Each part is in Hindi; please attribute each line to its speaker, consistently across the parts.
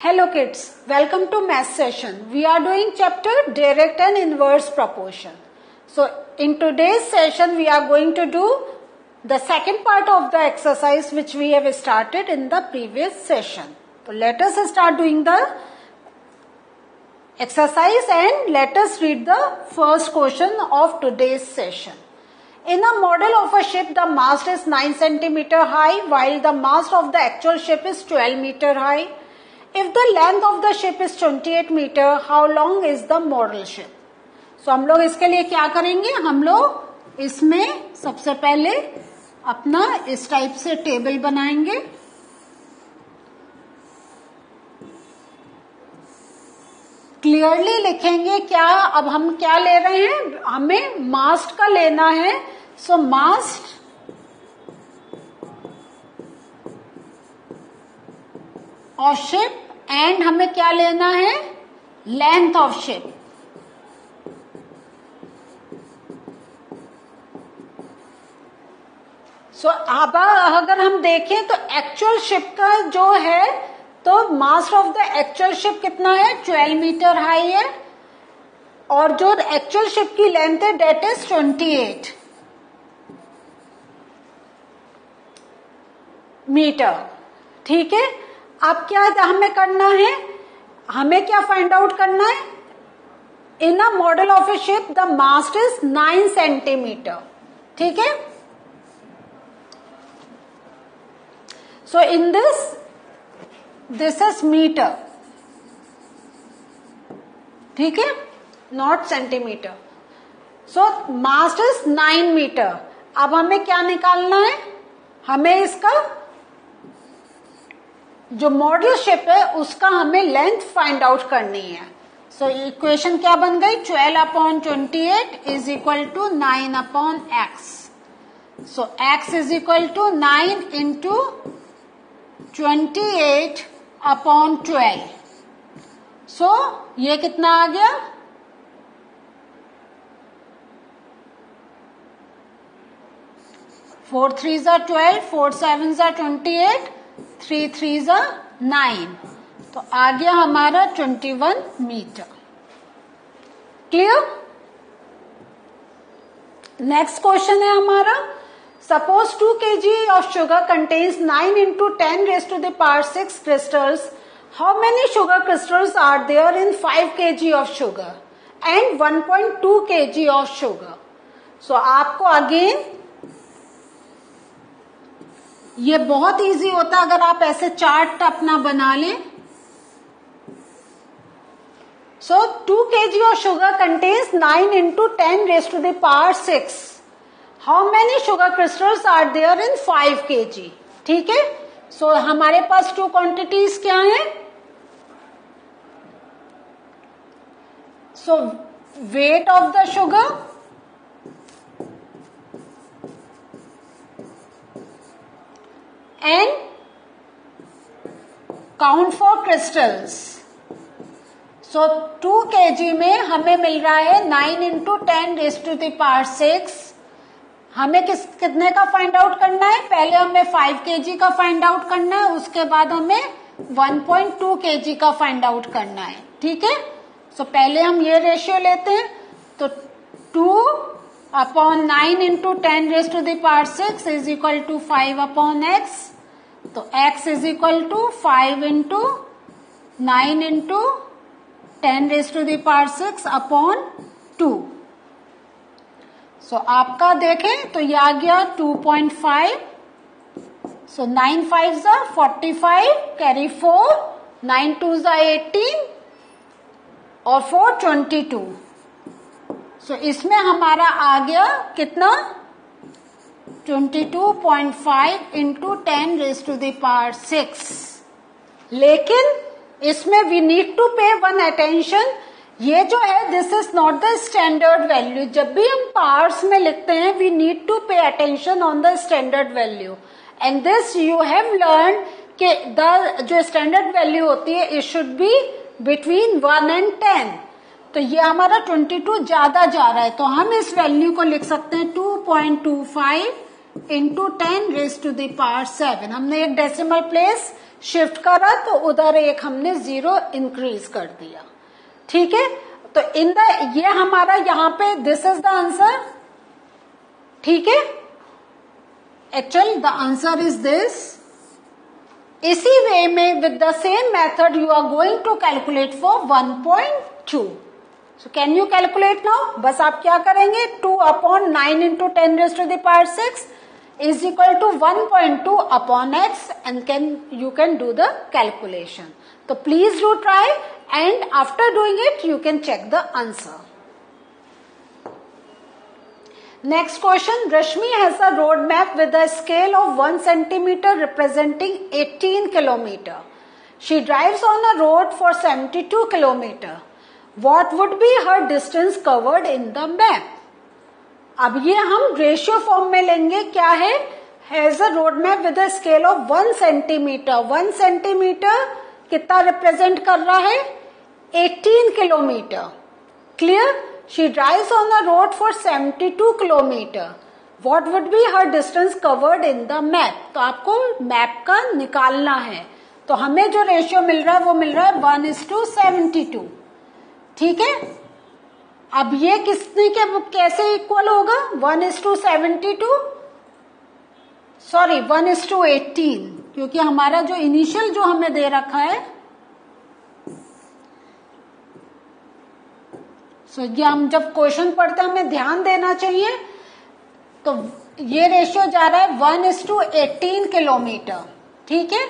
Speaker 1: Hello kids, welcome to math session. We are doing chapter direct and inverse proportion. So in today's session we are going to do the second part of the exercise which we have started in the previous session. So let us start doing the exercise and let us read the first question of today's session. In a model of a ship, the mast is 9 cm high while the mast of the actual ship is 12 meter high. If the length of the ship is 28 meter, how long is the model ship? So हम लोग इसके लिए क्या करेंगे, हम लोग इसमें सबसे पहले अपना इस टाइप से टेबल बनाएंगे. क्लियरली लिखेंगे क्या, अब हम क्या ले रहे हैं, हमें मास्ट का लेना है. सो मास्ट ऑफ शिप एंड हमें क्या लेना है, लेंथ ऑफ शिप. सो अब अगर हम देखें तो एक्चुअल शिप का जो है, तो मास्ट ऑफ द एक्चुअल शिप कितना है, 12 मीटर हाई है और जो एक्चुअल शिप की लेंथ है डेट इज 28 मीटर. ठीक है, अब क्या हमें करना है, हमें क्या फाइंड आउट करना है. In a model of a ship the mast is 9 centimetre. ठीक है, so in this is metre. ठीक है, not centimetre. So mast is 9 metre. अब हमें क्या निकालना है, हमें इसका जो मॉडल शिप है उसका हमें लेंथ फाइंड आउट करनी है. सो इक्वेशन क्या बन गई, 12/28 is equal to 9/x. So x is equal to 9 into 28/12. So ये कितना आ गया, 4 3s are 12, 4 7s are 28, 3 3s are 9. तो आ गया हमारा 21 मीटर. क्लियर. नेक्स्ट क्वेश्चन है हमारा, suppose 2 kg of sugar contains 9 into 10 raised to the power 6 crystals. How many sugar crystals are there in 5 kg of sugar and 1.2 kg of sugar? So आपको अगेन ये बहुत इजी होता अगर आप ऐसे चार्ट अपना बना लें. सो 2 kg of sugar contains 9 into 10 raised to the power 6. How many sugar crystals are there in 5 kg? ठीक है, सो हमारे पास 2 क्वांटिटीज क्या हैं. So weight of the sugar and count for crystals. So 2 kg में हमें मिल रहा है 9 into 10 raised to the power 6. हमें कितने का फाइंड आउट करना है, पहले हमें 5 kg का फाइंड आउट करना है, उसके बाद हमें 1.2 kg का फाइंड आउट करना है. ठीक है, सो पहले हम ये रेशियो लेते हैं. तो 2/9 into 10 raised to the power 6 is equal to 5/x. तो x is equal to 5 into 9 into 10 raise to the power 6/2. So आपका देखें तो ये आ गया 2.5. सो 9 5s are 45, carry 4, 9 2s are 18 और 4 22. सो इसमें हमारा आ गया कितना, 22.5 into 10 raise to the power 6. लेकिन इसमें we need to pay one attention, ये जो है this is not the standard value. जब भी हम पावर्स में लिखते हैं we need to pay attention on the standard value. And this you have learn कि द जो स्टैंडर्ड वैल्यू होती है it should be between 1 and 10. तो ये हमारा 22 ज्यादा जा रहा है, तो हम इस वैल्यू को लिख सकते हैं 2.25 into 10 raise to the power 7. हमने एक डेसिमल प्लेस शिफ्ट करा तो उधर एक हमने 0 इंक्रीज कर दिया। ठीक है, तो ये हमारा यहाँ पे दिस इज द आंसर। ठीक है, actual the answer is this. इसी वे में with the same method you are going to calculate for 1.2। So can you calculate now? बस आप क्या करेंगे, 2/9 into 10 raised to the power 6 is equal to 1.2 upon x, and you can do the calculation. So please do try, and after doing it you can check the answer. Next question, Rashmi has a road map with a scale of 1 centimeter representing 18 kilometer. She drives on a road for 72 kilometer. What would be her distance covered in the map? अब ये हम रेशियो फॉर्म में लेंगे। क्या है, has a road map with a scale of 1 centimetre. 1 centimetre कितना रिप्रेजेंट कर रहा है, 18 kilometre. Clear? She drives on a road for 72 kilometre. What would be her distance covered in the map? तो आपको मैप का निकालना है। तो हमें जो रेशियो मिल रहा है वो मिल रहा है 1:72। ठीक है, अब ये किसने के कैसे इक्वल होगा, 1:72, सॉरी 1:18, क्योंकि हमारा जो इनिशियल जो हमें दे रखा है, ये हम जब क्वेश्चन पढ़ते हैं हमें ध्यान देना चाहिए। तो ये रेशियो जा रहा है 1:18 किलोमीटर। ठीक है,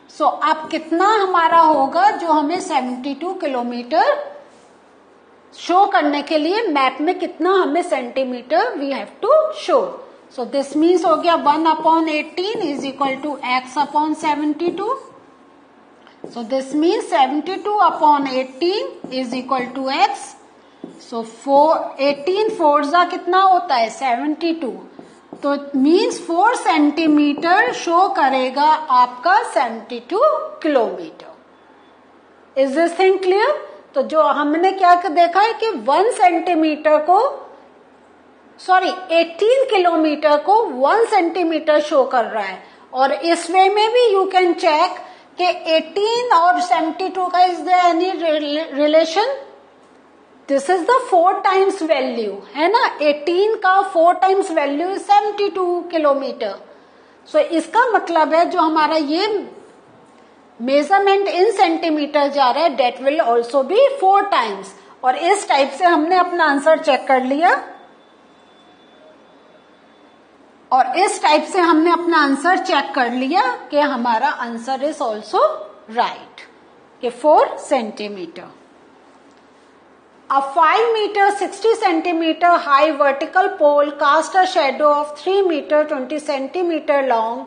Speaker 1: सो अब कितना हमारा होगा जो हमें 72 किलोमीटर शो करने के लिए मैप में कितना हमें centimetre we have to show. So this means हो गया 1/18 is equal to x/72। So this means 72/18 is equal to x। So 18 4 कितना होता है 72, तो मीन्स 4 सेंटीमीटर शो करेगा आपका 72 kilometre. Is this thing clear? तो जो हमने क्या देखा है कि 1 सेंटीमीटर को, सॉरी 18 किलोमीटर को 1 सेंटीमीटर शो कर रहा है। और इस वे में भी यू कैन चेक कि 18 और 72 का is there any relation? This is the 4 times value, है ना। 18 का 4 times value is 72 kilometre. So इसका मतलब है जो हमारा ये मेजरमेंट इन सेंटीमीटर जा रहा है, that will also be 4 times. और इस टाइप से हमने अपना आंसर चेक कर लिया, और इस टाइप से हमने अपना आंसर चेक कर लिया कि हमारा आंसर इज ऑल्सो राइट, कि 4 centimetre. A 5 meter 60 centimeter high vertical pole cast a shadow of 3 meter 20 centimeter long.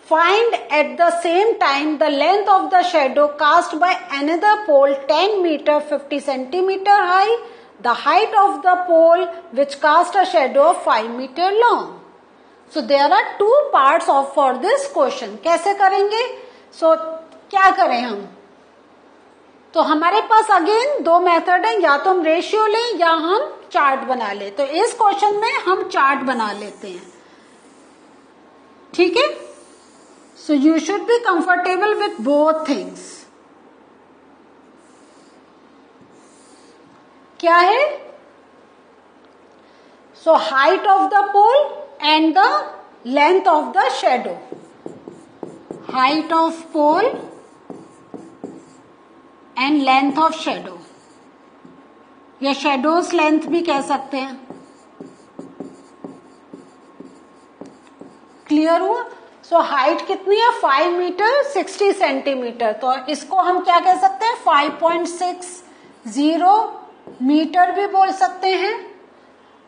Speaker 1: Find at the same time the length of the shadow cast by another pole 10 meter 50 centimeter high, the height of the pole which cast a shadow of 5 meter long. So there are 2 parts of for this question. कैसे करेंगे? So क्या करें हम? तो हमारे पास अगेन 2 मेथड है, या तो हम रेशियो लें या हम चार्ट बना ले। तो इस क्वेश्चन में हम चार्ट बना लेते हैं। ठीक है, so you should be comfortable with both things. क्या है? So height of the pole and the length of the shadow. Height of pole and length of shadow, या शेडोज लेंथ भी कह सकते हैं। क्लियर हुआ? सो हाइट कितनी है 5 मीटर 60 सेंटीमीटर, तो इसको हम क्या कह सकते हैं 5.60 मीटर भी बोल सकते हैं।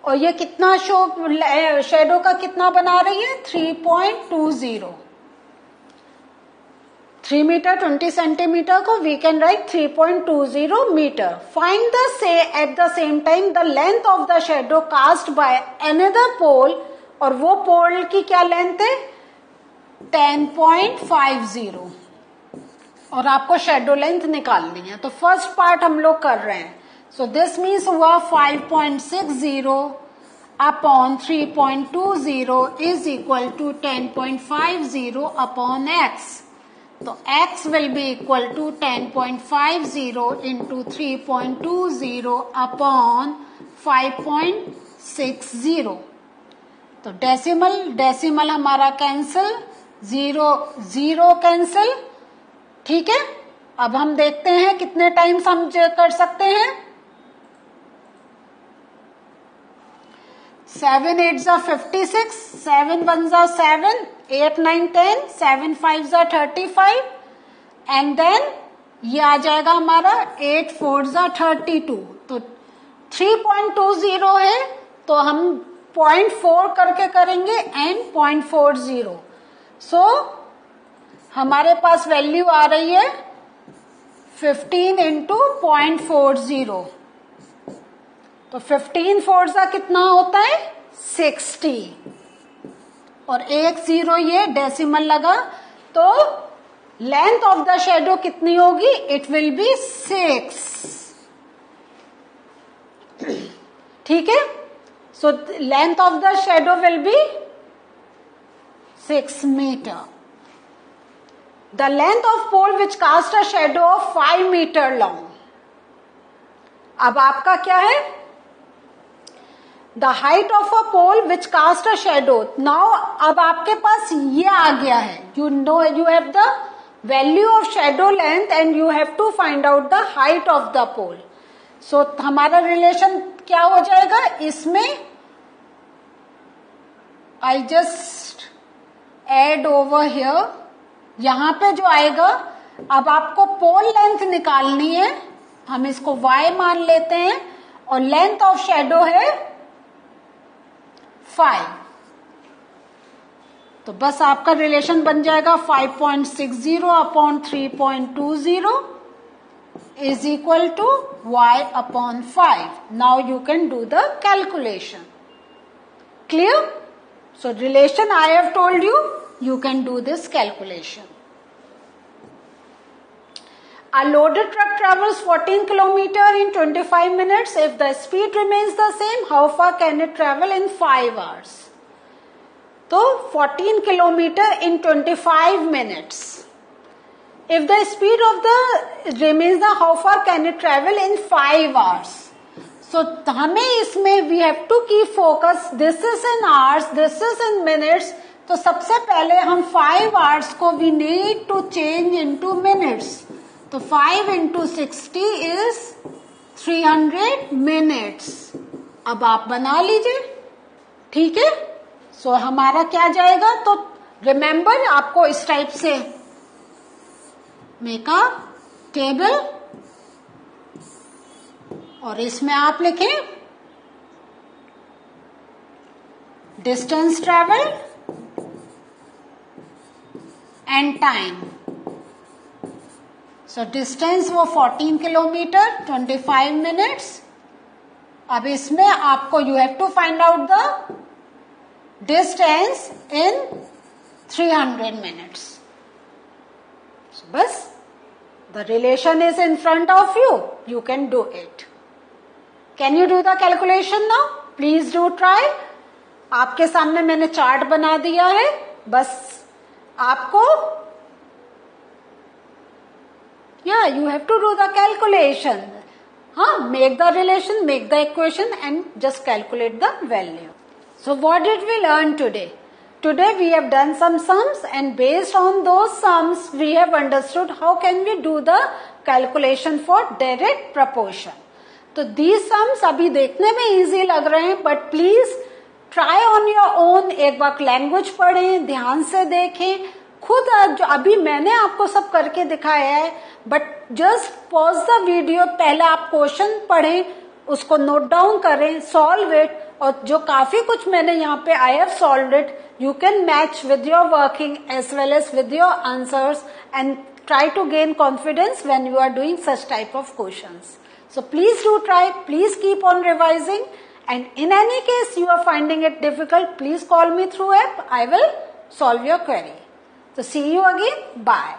Speaker 1: और ये कितना शेडो का कितना बना रही है 3.20। 3 मीटर 20 सेंटीमीटर को we can write 3.20 metre. Find the at the same time the length of the shadow cast by another pole, और वो पोल की क्या लेंथ है 10.50, और आपको शेडो लेंथ निकालनी है। तो फर्स्ट पार्ट हम लोग कर रहे हैं। सो दिस मीन्स हुआ 5.60 upon 3.20 is equal to 10.50 upon x। तो x will be equal to 10.50 into 3.20 upon 5.60. तो डेसिमल हमारा कैंसिल, 0 कैंसिल, ठीक है। अब हम देखते हैं कितने टाइम्स हम कर सकते हैं। 7 8 जा 56, 7 1 जा 7, 8 9 10, 7 5 जा 35 एंड देन ये आ जाएगा हमारा 8 4 जा 32। तो 3.20 है तो हम 0.4 करके करेंगे एंड 0.40। सो हमारे पास वैल्यू आ रही है 15 इंटू 0.40। तो 15 4 जा कितना होता है 60 और 1 0 ये डेसिमल लगा तो लेंथ ऑफ द शेडो कितनी होगी, इट विल बी 6। ठीक है। So length of the shadow will be 6 metre. The length of pole which cast a shadow of 5 metre long. अब आपका क्या है, the height of a pole which cast a shadow. Now अब आपके पास ये आ गया है, you know you have the value of shadow length and you have to find out the height of the pole. So हमारा रिलेशन क्या हो जाएगा, इसमें I just add over here, यहां पे जो आएगा, अब आपको पोल लेंथ निकालनी है, हम इसको y मान लेते हैं और लेंथ ऑफ शेडो है 5। तो बस आपका रिलेशन बन जाएगा 5.60 upon 3.20 is equal to y upon 5. Now you can do the calculation. Clear? So relation I have told you, you can do this calculation. A loaded truck travels 14 km in 25 minutes. If the speed remains the same, how far can it travel in 5 hours? So 14 km in 25 minutes. If the speed of the remains the, how far can it travel in 5 hours? So हमें इसमें we have to keep focus. This is in hours, this is in minutes. तो सबसे पहले हम 5 hours को we need to change into minutes. तो 5 into 60 is 300 minutes. अब आप बना लीजिए, ठीक है। सो हमारा क्या जाएगा, तो रिमेंबर आपको इस टाइप से मेक अ टेबल और इसमें आप लिखें distance travel and time. So distance वो 14 किलोमीटर 25 मिनट्स। अब इसमें आपको you have to find out the distance in 300 minutes. बस the relation is in front of you, you can do it. Can you do the calculation now? Please do try. आपके सामने मैंने चार्ट बना दिया है, बस आपको you have to do the calculation. Make the relation, make the equation and just calculate the value. So what did we learn today? Today we have done some sums and based on those sums we have understood how can we do the calculation for direct proportion. तो these sums अभी देखने में easy लग रहे हैं but please try on your own. एक बार लैंग्वेज पढ़ें, ध्यान से देखें, खुद जो अभी मैंने आपको सब करके दिखाया है but just pause the video, पहले आप क्वेश्चन पढ़ें, उसको नोट डाउन करें, सॉल्व इट, और जो काफी कुछ मैंने यहाँ पे I have solved it, you can match with your working as well as with your answers and try to gain confidence when you are doing such type of questions. So please do try, please keep on revising, and in any case you are finding it difficult, please call me through app, I will solve your query. So see you again, bye.